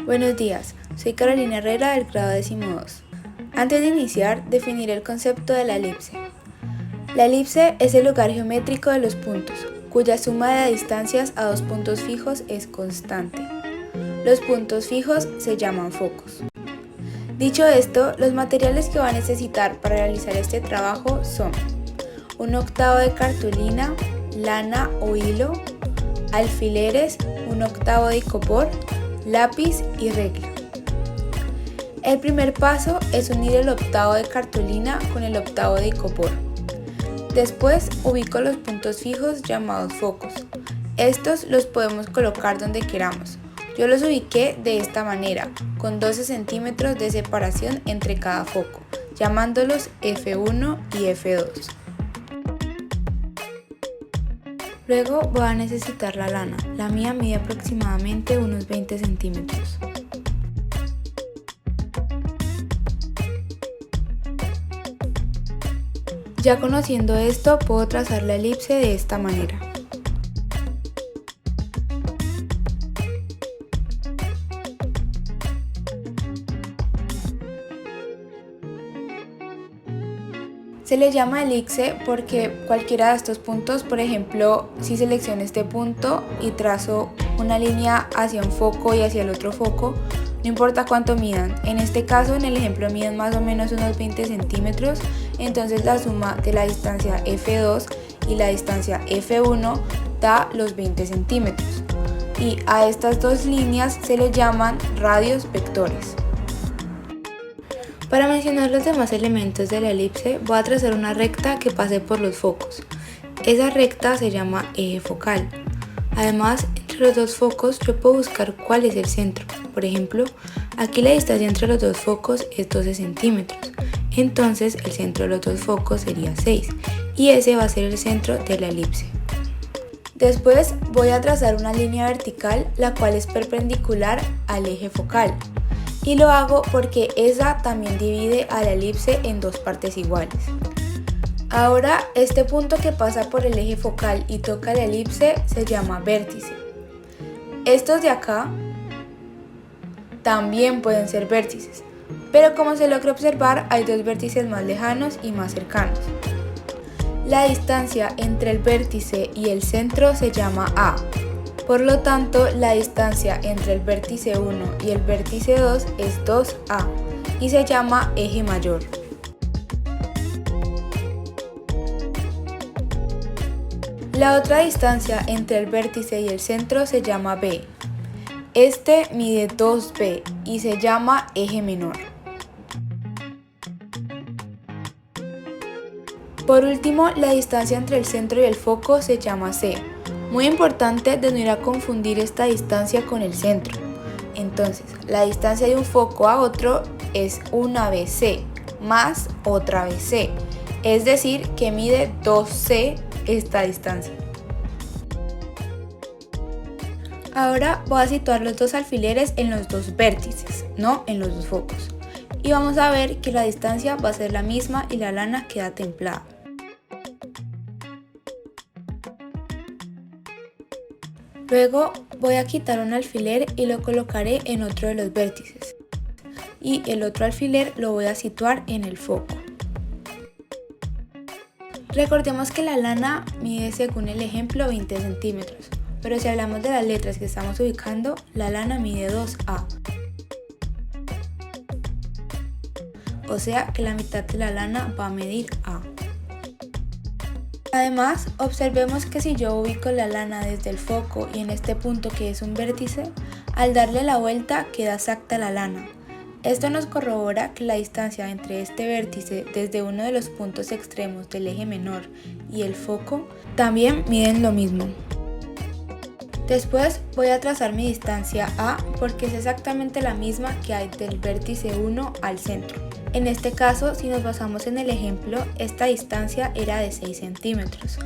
Buenos días, soy Carolina Herrera del grado 12. Antes de iniciar, definiré el concepto de la elipse. La elipse es el lugar geométrico de los puntos, cuya suma de distancias a dos puntos fijos es constante. Los puntos fijos se llaman focos. Dicho esto, los materiales que va a necesitar para realizar este trabajo son 1/8 de cartulina, lana o hilo, alfileres, 1/8 de icopor, lápiz y regla. El primer paso es unir el 1/8 de cartulina con el 1/8 de icopor. Después ubico los puntos fijos llamados focos. Estos los podemos colocar donde queramos. Yo los ubiqué de esta manera, con 12 centímetros de separación entre cada foco, llamándolos F1 y F2. Luego voy a necesitar la lana. La mía mide aproximadamente unos 20 centímetros. Ya conociendo esto, puedo trazar la elipse de esta manera. Se le llama elipse porque cualquiera de estos puntos, por ejemplo, si selecciono este punto y trazo una línea hacia un foco y hacia el otro foco, no importa cuánto midan. En este caso, en el ejemplo, miden más o menos unos 20 centímetros, entonces la suma de la distancia F2 y la distancia F1 da los 20 centímetros. Y a estas dos líneas se les llaman radios vectores. Para mencionar los demás elementos de la elipse, voy a trazar una recta que pase por los focos. Esa recta se llama eje focal. Además, entre los dos focos yo puedo buscar cuál es el centro. Por ejemplo, aquí la distancia entre los dos focos es 12 centímetros. Entonces el centro de los dos focos sería 6 y ese va a ser el centro de la elipse. Después voy a trazar una línea vertical la cual es perpendicular al eje focal. Y lo hago porque esa también divide a la elipse en dos partes iguales. Ahora, este punto que pasa por el eje focal y toca la elipse se llama vértice. Estos de acá también pueden ser vértices, pero como se logra observar, hay dos vértices más lejanos y más cercanos. La distancia entre el vértice y el centro se llama A. Por lo tanto, la distancia entre el vértice 1 y el vértice 2 es 2A y se llama eje mayor. La otra distancia entre el vértice y el centro se llama B. Este mide 2B y se llama eje menor. Por último, la distancia entre el centro y el foco se llama C. Muy importante de no ir a confundir esta distancia con el centro. Entonces, la distancia de un foco a otro es una BC más otra BC, es decir, que mide 2C esta distancia. Ahora voy a situar los dos alfileres en los dos vértices, no en los dos focos. Y vamos a ver que la distancia va a ser la misma y la lana queda templada. Luego voy a quitar un alfiler y lo colocaré en otro de los vértices. Y el otro alfiler lo voy a situar en el foco. Recordemos que la lana mide, según el ejemplo, 20 centímetros. Pero si hablamos de las letras que estamos ubicando, la lana mide 2A. O sea que la mitad de la lana va a medir A. Además, observemos que si yo ubico la lana desde el foco y en este punto que es un vértice, al darle la vuelta queda exacta la lana. Esto nos corrobora que la distancia entre este vértice desde uno de los puntos extremos del eje menor y el foco también miden lo mismo. Después voy a trazar mi distancia A porque es exactamente la misma que hay del vértice 1 al centro. En este caso, si nos basamos en el ejemplo, esta distancia era de 6 centímetros.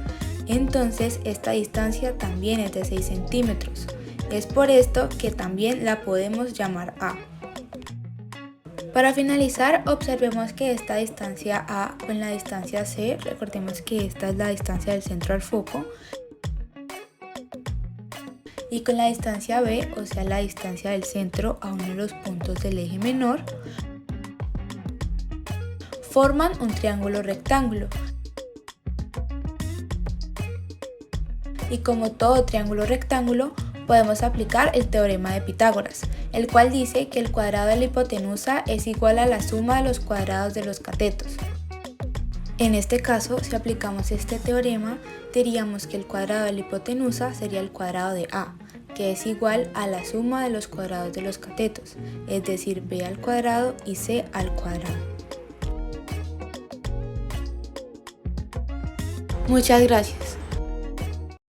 Entonces, esta distancia también es de 6 centímetros. Es por esto que también la podemos llamar A. Para finalizar, observemos que esta distancia A con la distancia C, recordemos que esta es la distancia del centro al foco, y con la distancia B, o sea la distancia del centro a uno de los puntos del eje menor, forman un triángulo rectángulo. Y como todo triángulo rectángulo, podemos aplicar el teorema de Pitágoras, el cual dice que el cuadrado de la hipotenusa es igual a la suma de los cuadrados de los catetos. En este caso, si aplicamos este teorema, diríamos que el cuadrado de la hipotenusa sería el cuadrado de A, que es igual a la suma de los cuadrados de los catetos, es decir, B al cuadrado y C al cuadrado. Muchas gracias.